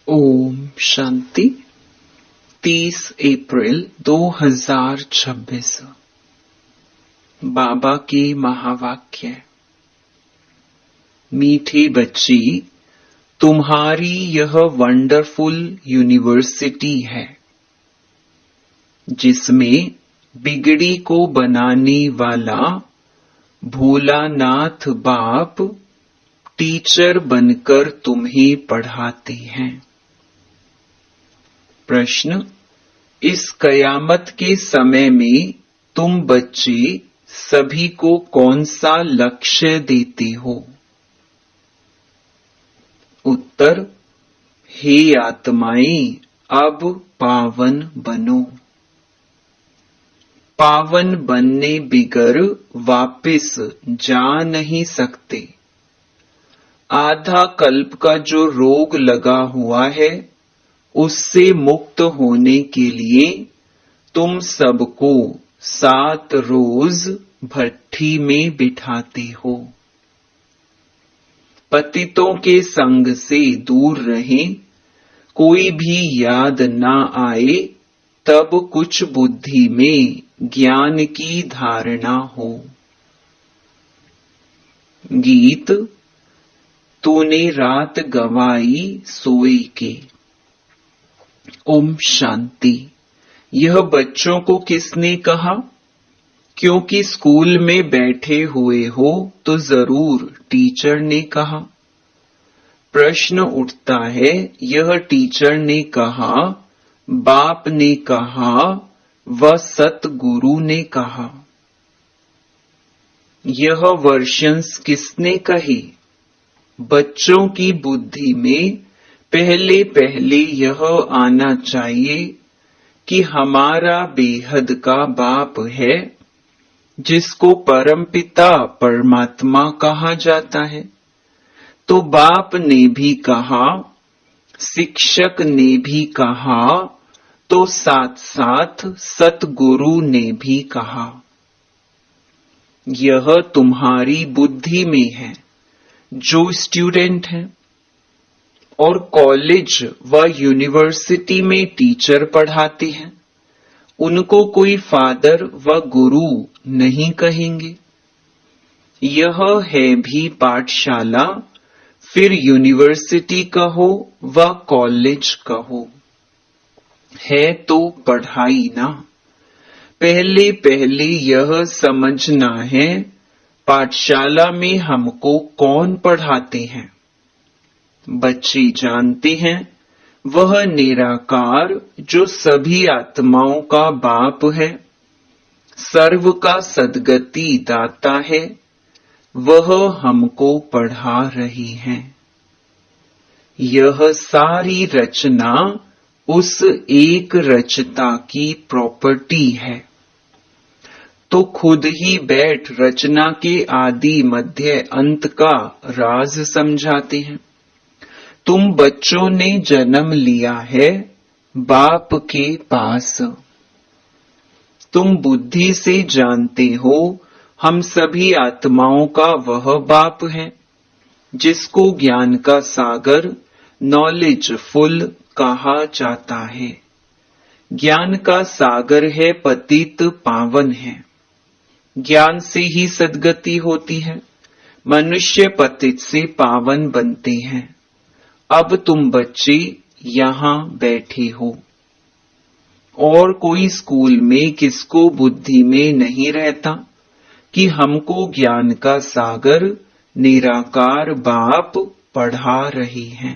ओम शांति। 30 अप्रैल 2026। बाबा के महावाक्य। मीठी बच्ची, तुम्हारी यह वंडरफुल यूनिवर्सिटी है जिसमें बिगड़ी को बनाने वाला भोलानाथ बाप टीचर बनकर तुम्हें पढ़ाते हैं। प्रश्न, इस कयामत के समय में तुम बच्चे सभी को कौन सा लक्ष्य देते हो? उत्तर, हे आत्माएं, अब पावन बनो। पावन बनने बिगर वापस जा नहीं सकते। आधा कल्प का जो रोग लगा हुआ है उससे मुक्त होने के लिए तुम सबको 7 रोज भट्ठी में बिठाते हो। पतितों के संग से दूर रहें, कोई भी याद ना आए तब कुछ बुद्धि में ज्ञान की धारणा हो। गीत, तूने रात गवाई सोए के। ओम शांति। यह बच्चों को किसने कहा? क्योंकि स्कूल में बैठे हुए हो तो जरूर टीचर ने कहा। प्रश्न उठता है, यह टीचर ने कहा, बाप ने कहा, व सतगुरु ने कहा। यह वर्षन्स किसने कही? बच्चों की बुद्धि में पहले पहले यह आना चाहिए कि हमारा बेहद का बाप है जिसको परमपिता परमात्मा कहा जाता है। तो बाप ने भी कहा, शिक्षक ने भी कहा, तो साथ साथ सतगुरु ने भी कहा। यह तुम्हारी बुद्धि में है जो स्टूडेंट हैं और कॉलेज व यूनिवर्सिटी में टीचर पढ़ाते हैं, उनको कोई फादर व गुरु नहीं कहेंगे। यह है भी पाठशाला, फिर यूनिवर्सिटी कहो व कॉलेज कहो, है तो पढ़ाई ना। पहले पहले यह समझना है, पाठशाला में हमको कौन पढ़ाते हैं। बच्चे जानते हैं वह निराकार जो सभी आत्माओं का बाप है, सर्व का सद्गति दाता है, वह हमको पढ़ा रही है। यह सारी रचना उस एक रचता की प्रॉपर्टी है। तो खुद ही बैठ रचना के आदि मध्य अंत का राज समझाते हैं। तुम बच्चों ने जन्म लिया है बाप के पास। तुम बुद्धि से जानते हो हम सभी आत्माओं का वह बाप है जिसको ज्ञान का सागर, नॉलेज फुल कहा जाता है। ज्ञान का सागर है, पतित पावन है। ज्ञान से ही सद्गति होती है। मनुष्य पतित से पावन बनते हैं। अब तुम बच्चे यहां बैठे हो और कोई स्कूल में किसको बुद्धि में नहीं रहता कि हमको ज्ञान का सागर निराकार बाप पढ़ा रही हैं।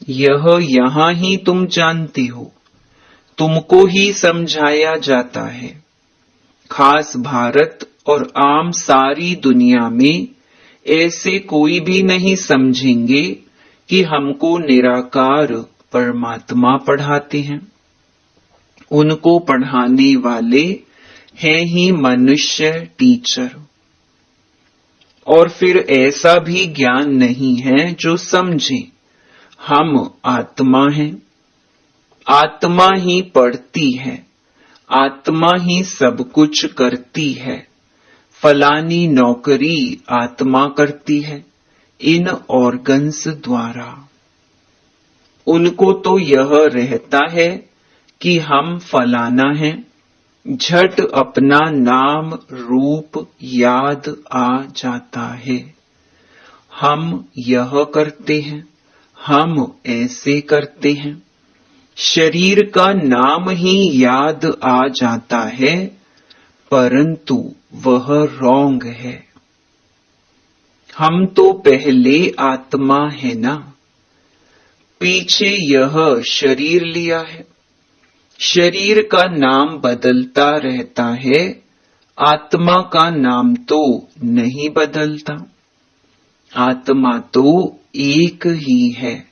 यह यहां ही तुम जानते हो, तुमको ही समझाया जाता है। खास भारत और आम सारी दुनिया में ऐसे कोई भी नहीं समझेंगे कि हमको निराकार परमात्मा पढ़ाते हैं। उनको पढ़ाने वाले हैं ही मनुष्य टीचर। और फिर ऐसा भी ज्ञान नहीं है जो समझे हम आत्मा हैं। आत्मा ही पढ़ती है, आत्मा ही सब कुछ करती है। फलानी नौकरी आत्मा करती है इन ऑर्गन्स द्वारा। उनको तो यह रहता है कि हम फलाना हैं, झट अपना नाम रूप याद आ जाता है। हम यह करते हैं, हम ऐसे करते हैं, शरीर का नाम ही याद आ जाता है, परंतु वह रॉन्ग है। हम तो पहले आत्मा है ना, पीछे यह शरीर लिया है। शरीर का नाम बदलता रहता है, आत्मा का नाम तो नहीं बदलता। आत्मा तो एक ही है।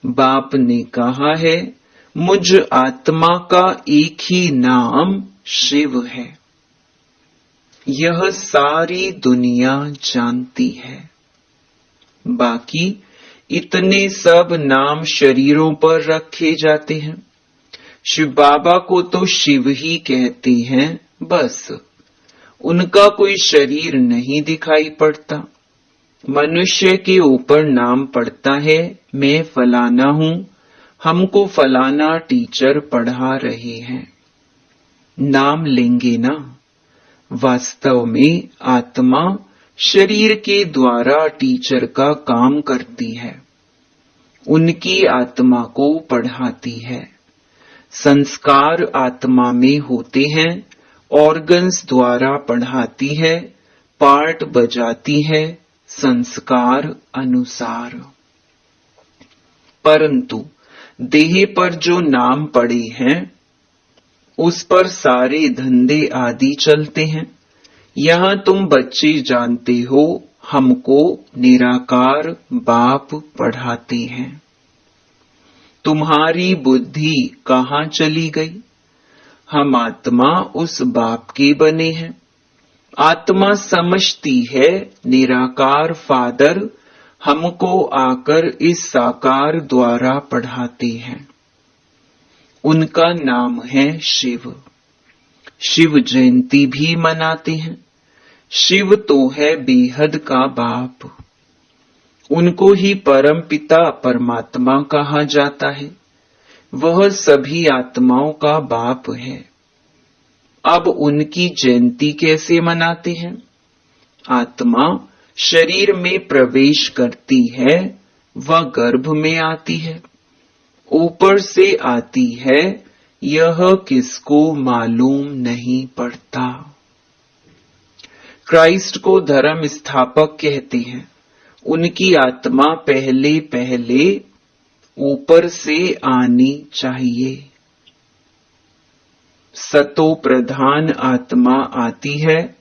बाप ने कहा है, मुझ आत्मा का एक ही नाम शिव है। यह सारी दुनिया जानती है। बाकी इतने सब नाम शरीरों पर रखे जाते हैं। शिव बाबा को तो शिव ही कहते हैं बस। उनका कोई शरीर नहीं दिखाई पड़ता। मनुष्य के ऊपर नाम पड़ता है, मैं फलाना हूं, हमको फलाना टीचर पढ़ा रहे हैं। नाम लेंगे ना। वास्तव में आत्मा शरीर के द्वारा टीचर का काम करती है, उनकी आत्मा को पढ़ाती है। संस्कार आत्मा में होते हैं, ऑर्गन्स द्वारा पढ़ाती है, पार्ट बजाती है संस्कार अनुसार। परंतु देह पर जो नाम पड़े हैं, उस पर सारे धंधे आदि चलते हैं। यहां तुम बच्चे जानते हो, हमको निराकार बाप पढ़ाते हैं। तुम्हारी बुद्धि कहां चली गई? हम आत्मा उस बाप के बने हैं। आत्मा समझती है निराकार फादर हमको आकर इस साकार द्वारा पढ़ाते हैं। उनका नाम है शिव। शिव जयंती भी मनाते हैं। शिव तो है बेहद का बाप। उनको ही परम पिता परमात्मा कहा जाता है। वह सभी आत्माओं का बाप है। अब उनकी जयंती कैसे मनाते हैं? आत्मा शरीर में प्रवेश करती है, वह गर्भ में आती है, ऊपर से आती है, यह किसको मालूम नहीं पड़ता। क्राइस्ट को धर्म स्थापक कहते हैं। उनकी आत्मा पहले पहले ऊपर से आनी चाहिए। सतो प्रधान आत्मा आती है,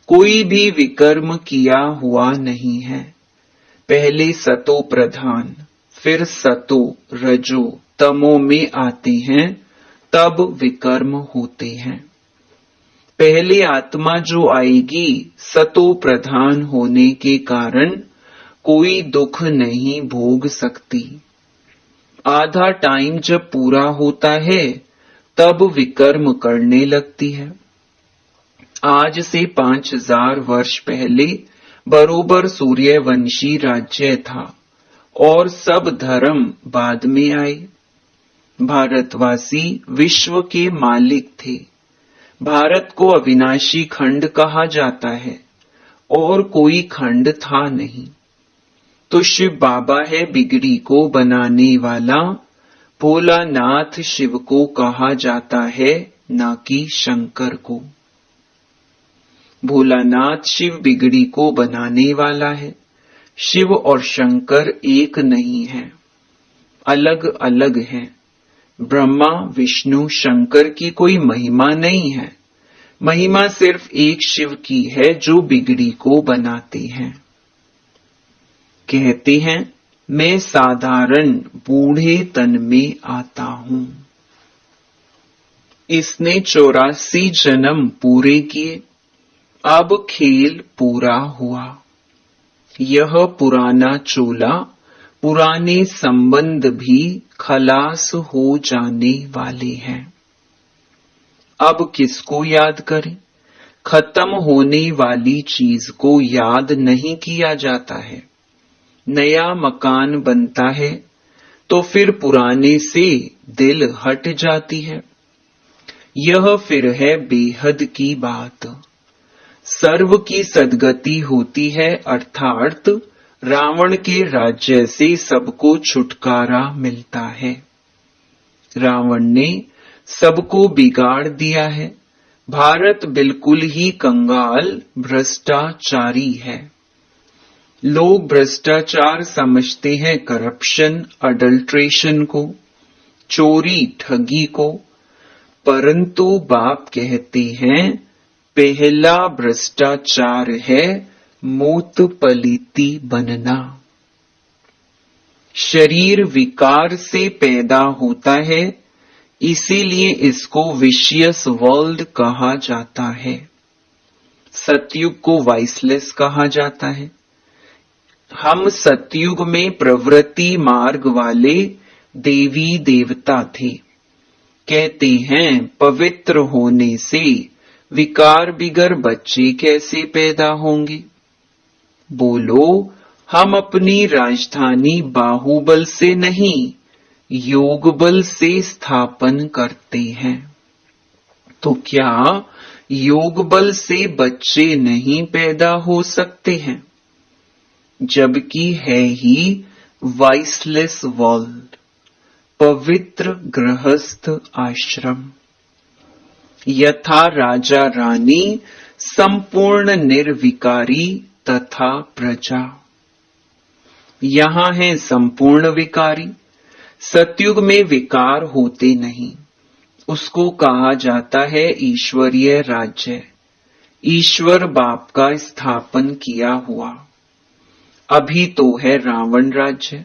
कोई भी विकर्म किया हुआ नहीं है। पहले सतो प्रधान, फिर सतो रजो तमो में आते हैं, तब विकर्म होते हैं। पहले आत्मा जो आएगी, सतो प्रधान होने के कारण कोई दुख नहीं भोग सकती। आधा टाइम जब पूरा होता है, तब विकर्म करने लगती है। आज से 5000 वर्ष पहले बरोबर सूर्यवंशी राज्य था और सब धर्म बाद में आए। भारतवासी विश्व के मालिक थे। भारत को अविनाशी खंड कहा जाता है और कोई खंड था नहीं। तो शिव बाबा है बिगड़ी को बनाने वाला। भोलानाथ शिव को कहा जाता है, ना कि शंकर को। भोलानाथ शिव बिगड़ी को बनाने वाला है। शिव और शंकर एक नहीं है, अलग अलग हैं। ब्रह्मा विष्णु शंकर की कोई महिमा नहीं है। महिमा सिर्फ एक शिव की है जो बिगड़ी को बनाते हैं। कहते हैं, मैं साधारण बूढ़े तन में आता हूं। इसने 84 जन्म पूरे किए, अब खेल पूरा हुआ। यह पुराना चोला, पुराने संबंध भी खलास हो जाने वाले हैं। अब किसको याद करें? खत्म होने वाली चीज को याद नहीं किया जाता है। नया मकान बनता है तो फिर पुराने से दिल हट जाती है। यह फिर है बेहद की बात। सर्व की सद्गति होती है, अर्थात रावण के राज्य से सबको छुटकारा मिलता है। रावण ने सबको बिगाड़ दिया है। भारत बिल्कुल ही कंगाल भ्रष्टाचारी है। लोग भ्रष्टाचार समझते हैं करप्शन, अडल्ट्रेशन को, चोरी ठगी को, परंतु बाप कहते हैं पहला भ्रष्टाचार है मूत पलीती बनना। शरीर विकार से पैदा होता है, इसीलिए इसको विशियस वर्ल्ड कहा जाता है। सतयुग को वाइसलेस कहा जाता है। हम सतयुग में प्रवृत्ति मार्ग वाले देवी देवता थे। कहते हैं पवित्र होने से विकार बिगर बच्चे कैसे पैदा होंगे? बोलो, हम अपनी राजधानी बाहुबल से नहीं, योग बल से स्थापन करते हैं। तो क्या योग बल से बच्चे नहीं पैदा हो सकते हैं? जबकि है ही वाइसलेस वर्ल्ड, पवित्र गृहस्थ आश्रम। यथा राजा रानी संपूर्ण निर्विकारी तथा प्रजा। यहां है संपूर्ण विकारी। सतयुग में विकार होते नहीं, उसको कहा जाता है ईश्वरीय राज्य, ईश्वर बाप का स्थापन किया हुआ। अभी तो है रावण राज्य।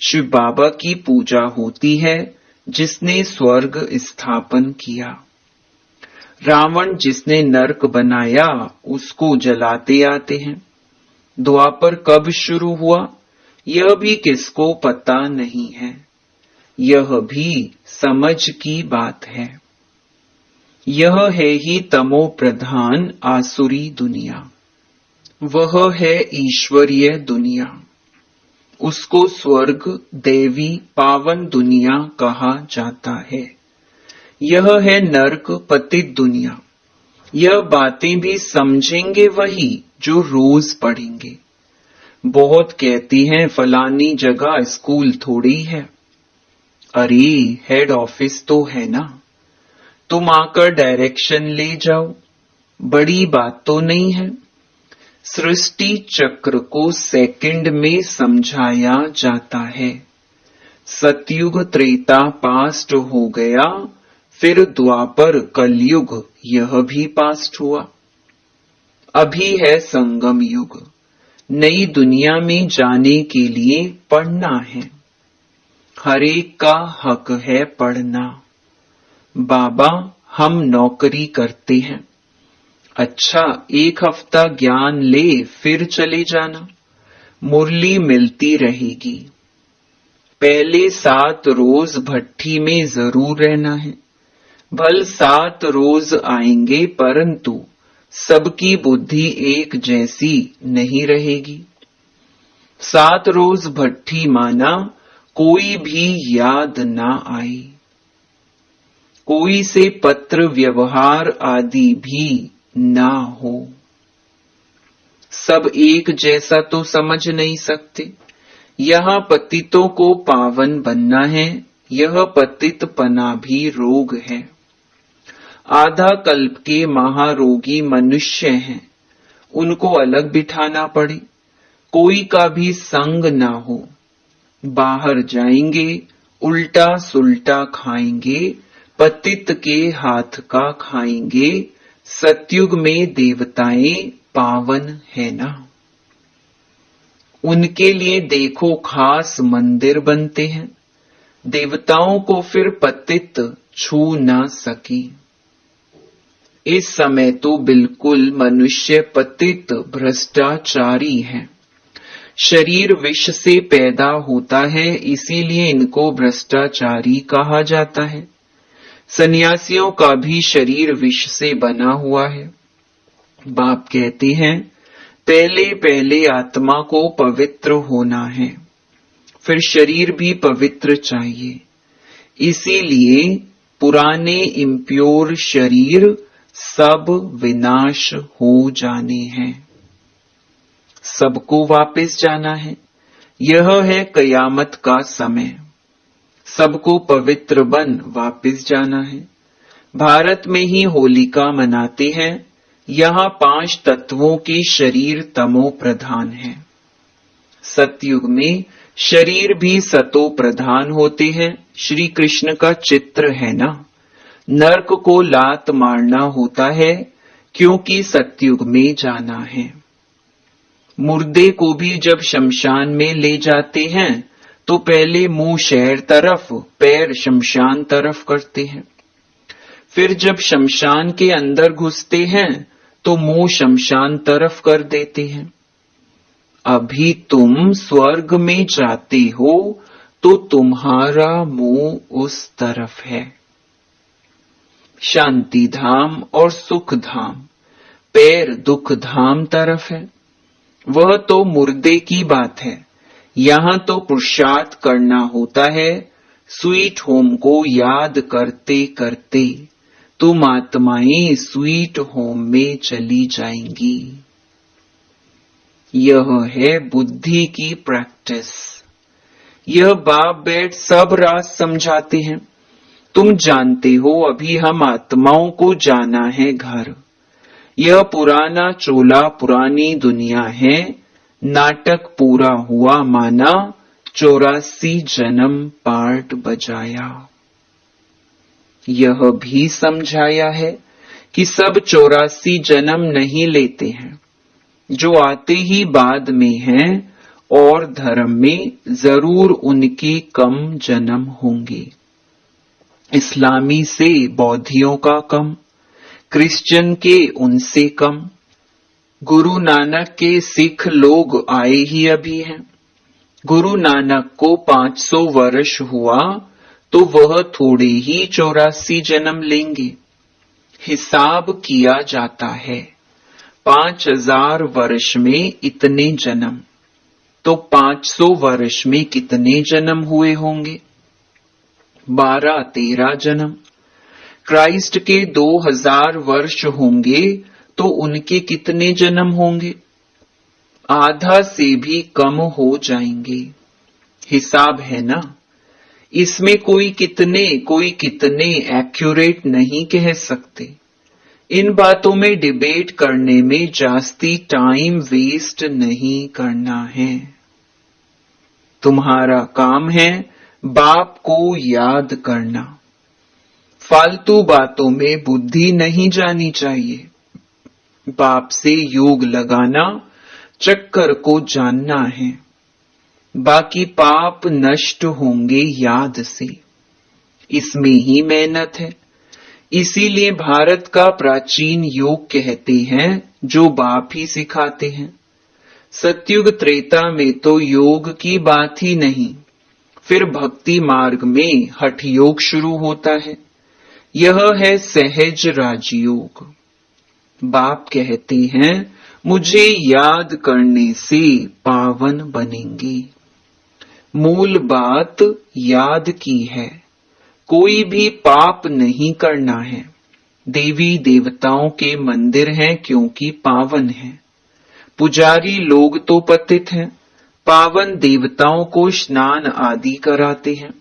शिव बाबा की पूजा होती है जिसने स्वर्ग स्थापन किया। रावण जिसने नरक बनाया उसको जलाते आते हैं। द्वापर कब शुरू हुआ यह भी किसको पता नहीं है। यह भी समझ की बात है। यह है ही तमो प्रधान आसुरी दुनिया, वह है ईश्वरीय दुनिया। उसको स्वर्ग, देवी, पावन दुनिया कहा जाता है। यह है नरक, पतित दुनिया। यह बातें भी समझेंगे वही जो रोज पढ़ेंगे। बहुत कहती हैं फलानी जगह स्कूल थोड़ी है। अरे हेड ऑफिस तो है ना, तुम आकर डायरेक्शन ले जाओ, बड़ी बात तो नहीं है। सृष्टि चक्र को सेकंड में समझाया जाता है। सतयुग त्रेता पास्ट हो गया, फिर द्वापर कलयुग यह भी पास्ट हुआ। अभी है संगम युग। नई दुनिया में जाने के लिए पढ़ना है। हरेक का हक है पढ़ना। बाबा हम नौकरी करते हैं। अच्छा, एक हफ्ता ज्ञान ले फिर चले जाना, मुरली मिलती रहेगी। पहले 7 रोज भट्ठी में जरूर रहना है। भल 7 रोज आएंगे, परंतु सबकी बुद्धि एक जैसी नहीं रहेगी। 7 रोज भट्ठी माना कोई भी याद ना आए, कोई से पत्र व्यवहार आदि भी ना हो। सब एक जैसा तो समझ नहीं सकते। यहां पतितों को पावन बनना है, यह पतितपना भी रोग है। आधा कल्प के महारोगी मनुष्य हैं, उनको अलग बिठाना पड़े, कोई का भी संग ना हो। बाहर जाएंगे, उल्टा सुल्टा खाएंगे, पतित के हाथ का खाएंगे। सतयुग में देवताएं पावन है ना, उनके लिए देखो खास मंदिर बनते हैं। देवताओं को फिर पतित छू ना सके। इस समय तो बिल्कुल मनुष्य पतित भ्रष्टाचारी है। शरीर विष से पैदा होता है, इसीलिए इनको भ्रष्टाचारी कहा जाता है। सन्यासियों का भी शरीर विष से बना हुआ है। बाप कहते हैं पहले पहले आत्मा को पवित्र होना है, फिर शरीर भी पवित्र चाहिए। इसीलिए पुराने इम्प्योर शरीर सब विनाश हो जाने हैं, सबको वापस जाना है। यह है कयामत का समय, सबको पवित्र बन वापस जाना है। भारत में ही होलिका मनाते हैं। यहाँ 5 तत्वों के शरीर तमो प्रधान है। सतयुग में शरीर भी सतो प्रधान होते हैं। श्री कृष्ण का चित्र है ना, नरक को लात मारना होता है क्योंकि सतयुग में जाना है। मुर्दे को भी जब शमशान में ले जाते हैं तो पहले मुंह शहर तरफ, पैर शमशान तरफ करते हैं। फिर जब शमशान के अंदर घुसते हैं तो मुंह शमशान तरफ कर देते हैं। अभी तुम स्वर्ग में जाते हो तो तुम्हारा मुंह उस तरफ है। शांति धाम और सुख धाम, पैर दुख धाम तरफ है। वह तो मुर्दे की बात है। यहां तो पुरुषार्थ करना होता है। स्वीट होम को याद करते करते तुम आत्माएं स्वीट होम में चली जाएंगी। यह है बुद्धि की प्रैक्टिस। यह बाप बैठ सब राज समझाते हैं। तुम जानते हो अभी हम आत्माओं को जाना है घर। यह पुराना चोला पुरानी दुनिया है। नाटक पूरा हुआ माना, 84 जन्म पार्ट बजाया। यह भी समझाया है कि सब 84 जन्म नहीं लेते हैं, जो आते ही बाद में हैं, और धर्म में जरूर उनके कम जन्म होंगे। इस्लामी से बौद्धियों का कम, क्रिश्चियन के उनसे कम। गुरु नानक के सिख लोग आए ही अभी हैं। गुरु नानक को 500 वर्ष हुआ तो वह थोड़े ही 84 जन्म लेंगे। हिसाब किया जाता है 5000 वर्ष में इतने जन्म, तो 500 वर्ष में कितने जन्म हुए होंगे? 12-13 जन्म। क्राइस्ट के 2000 वर्ष होंगे तो उनके कितने जन्म होंगे? आधा से भी कम हो जाएंगे। हिसाब है ना, इसमें कोई कितने एक्यूरेट नहीं कह सकते। इन बातों में डिबेट करने में जास्ती टाइम वेस्ट नहीं करना है। तुम्हारा काम है बाप को याद करना। फालतू बातों में बुद्धि नहीं जानी चाहिए। बाप से योग लगाना, चक्कर को जानना है। बाकी पाप नष्ट होंगे याद से। इसमें ही मेहनत है। इसीलिए भारत का प्राचीन योग कहते हैं, जो बाप ही सिखाते हैं। सतयुग त्रेता में तो योग की बात ही नहीं। फिर भक्ति मार्ग में हठ योग शुरू होता है। यह है सहज राजयोग। बाप कहते हैं, मुझे याद करने से पावन बनेंगे। मूल बात याद की है। कोई भी पाप नहीं करना है। देवी देवताओं के मंदिर हैं क्योंकि पावन हैं। पुजारी लोग तो पतित हैं। पावन देवताओं को स्नान आदि कराते हैं।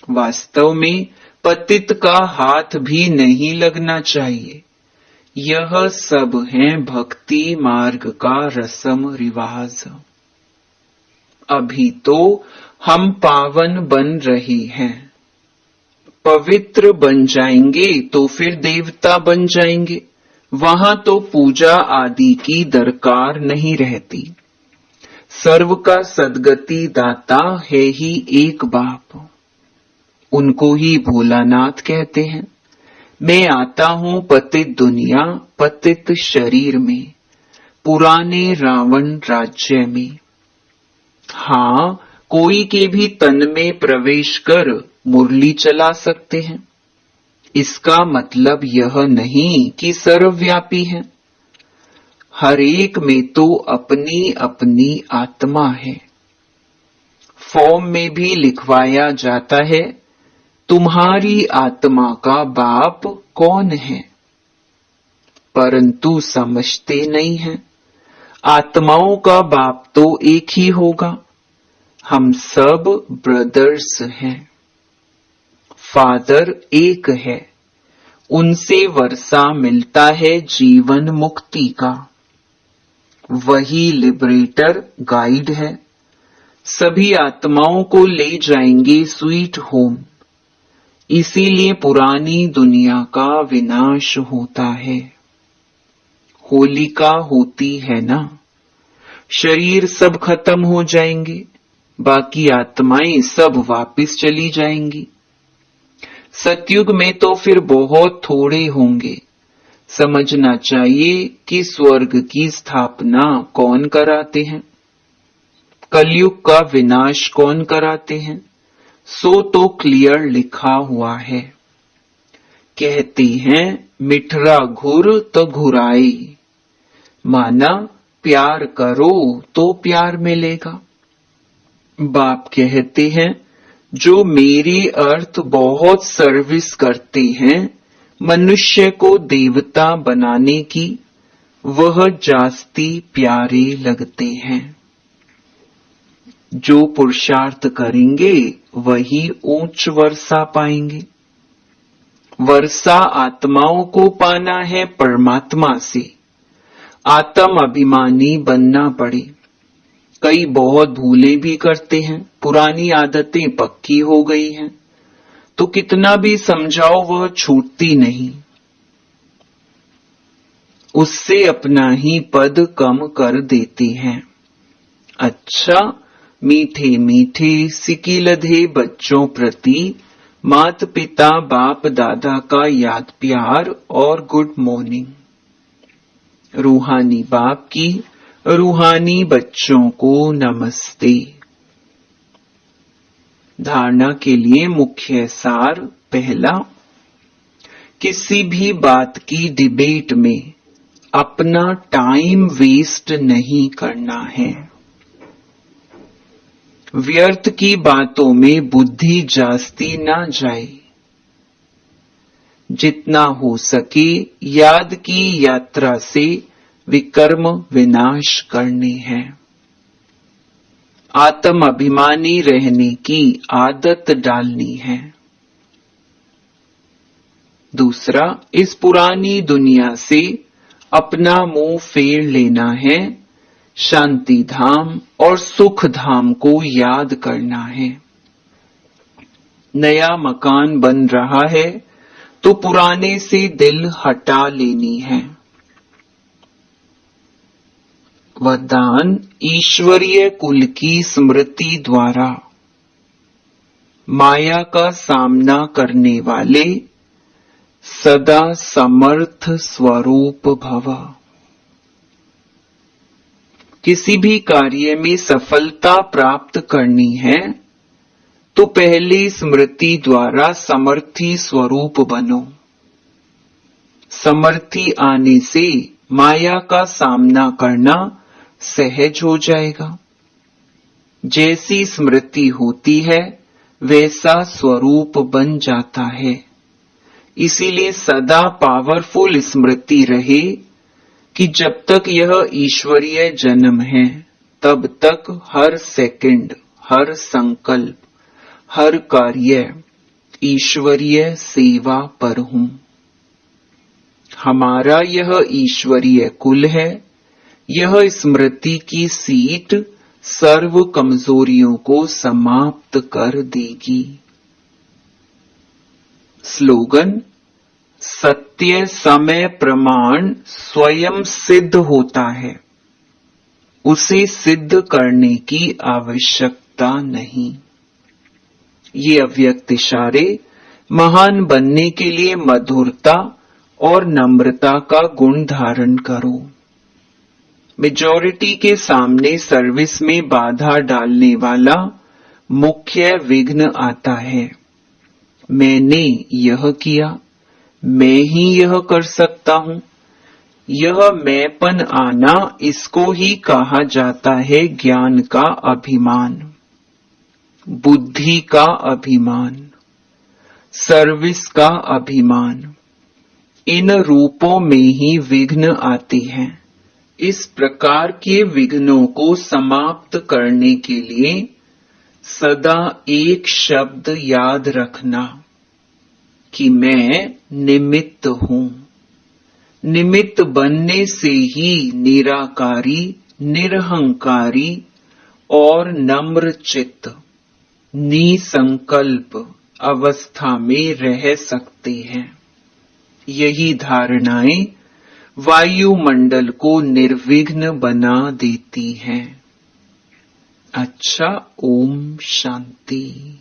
वास्तव में पतित का हाथ भी नहीं लगना चाहिए। यह सब है भक्ति मार्ग का रस्म रिवाज। अभी तो हम पावन बन रहे हैं। पवित्र बन जाएंगे तो फिर देवता बन जाएंगे। वहां तो पूजा आदि की दरकार नहीं रहती। सर्व का सद्गति दाता है ही एक बाप। उनको ही भोलानाथ कहते हैं। मैं आता हूं पतित दुनिया पतित शरीर में, पुराने रावण राज्य में। हाँ, कोई के भी तन में प्रवेश कर मुरली चला सकते हैं। इसका मतलब यह नहीं कि सर्वव्यापी है। हर एक में तो अपनी अपनी आत्मा है। फॉर्म में भी लिखवाया जाता है, तुम्हारी आत्मा का बाप कौन है, परंतु समझते नहीं हैं। आत्माओं का बाप तो एक ही होगा, हम सब ब्रदर्स हैं। फादर एक है, उनसे वर्षा मिलता है जीवन मुक्ति का। वही लिबरेटर गाइड है, सभी आत्माओं को ले जाएंगे स्वीट होम। इसीलिए पुरानी दुनिया का विनाश होता है। होलिका होती है ना, शरीर सब खत्म हो जाएंगे, बाकी आत्माएं सब वापस चली जाएंगी। सतयुग में तो फिर बहुत थोड़े होंगे। समझना चाहिए कि स्वर्ग की स्थापना कौन कराते हैं, कलयुग का विनाश कौन कराते हैं, सो तो क्लियर लिखा हुआ है। कहते हैं मिठरा घुर तो घुराई, माना प्यार करो तो प्यार मिलेगा। बाप कहते हैं जो मेरे अर्थ बहुत सर्विस करते हैं मनुष्य को देवता बनाने की, वह जास्ती प्यारे लगते हैं। जो पुरुषार्थ करेंगे वही उच्च वर्षा पाएंगे। वर्षा आत्माओं को पाना है परमात्मा से, आत्म अभिमानी बनना पड़े। कई बहुत भूले भी करते हैं, पुरानी आदतें पक्की हो गई हैं, तो कितना भी समझाओ वह छूटती नहीं। उससे अपना ही पद कम कर देते हैं। अच्छा, मीठे मीठे सिकिलधे बच्चों प्रति माता पिता बाप दादा का याद प्यार और गुड मॉर्निंग। रूहानी बाप की रूहानी बच्चों को नमस्ते। धारणा के लिए मुख्य सार पहला, किसी भी बात की डिबेट में अपना टाइम वेस्ट नहीं करना है। व्यर्थ की बातों में बुद्धि जास्ती ना जाए। जितना हो सके याद की यात्रा से विकर्म विनाश करने हैं। आत्म अभिमानी रहने की आदत डालनी है। दूसरा, इस पुरानी दुनिया से अपना मुंह फेर लेना है। शांति धाम और सुख धाम को याद करना है। नया मकान बन रहा है तो पुराने से दिल हटा लेनी है। वरदान ईश्वरीय कुल की स्मृति द्वारा माया का सामना करने वाले सदा समर्थ स्वरूप भव। किसी भी कार्य में सफलता प्राप्त करनी है तो पहले स्मृति द्वारा समर्थी स्वरूप बनो। समर्थी आने से माया का सामना करना सहज हो जाएगा। जैसी स्मृति होती है वैसा स्वरूप बन जाता है। इसीलिए सदा पावरफुल स्मृति रहे कि जब तक यह ईश्वरीय जन्म है तब तक हर सेकंड, हर संकल्प, हर कार्य ईश्वरीय सेवा पर हूं। हमारा यह ईश्वरीय कुल है। यह स्मृति की सीट सर्व कमजोरियों को समाप्त कर देगी। स्लोगन, सत्य समय प्रमाण स्वयं सिद्ध होता है, उसे सिद्ध करने की आवश्यकता नहीं। ये अव्यक्त इशारे महान बनने के लिए मधुरता और नम्रता का गुण धारण करो। मेजॉरिटी के सामने सर्विस में बाधा डालने वाला मुख्य विघ्न आता है। मैंने यह किया, मैं ही यह कर सकता हूं। यह मैंपन आना, इसको ही कहा जाता है ज्ञान का अभिमान। बुद्धि का अभिमान, सर्विस का अभिमान, इन रूपों में ही विघ्न आते हैं। इस प्रकार के विघ्नों को समाप्त करने के लिए सदा एक शब्द याद रखना कि मैं निमित्त हूं। निमित्त बनने से ही निराकारी, निरहंकारी और नम्र चित्त, निसंकल्प अवस्था में रह सकते हैं। यही धारणाएं वायुमंडल को निर्विघ्न बना देती हैं। अच्छा, ओम शांति।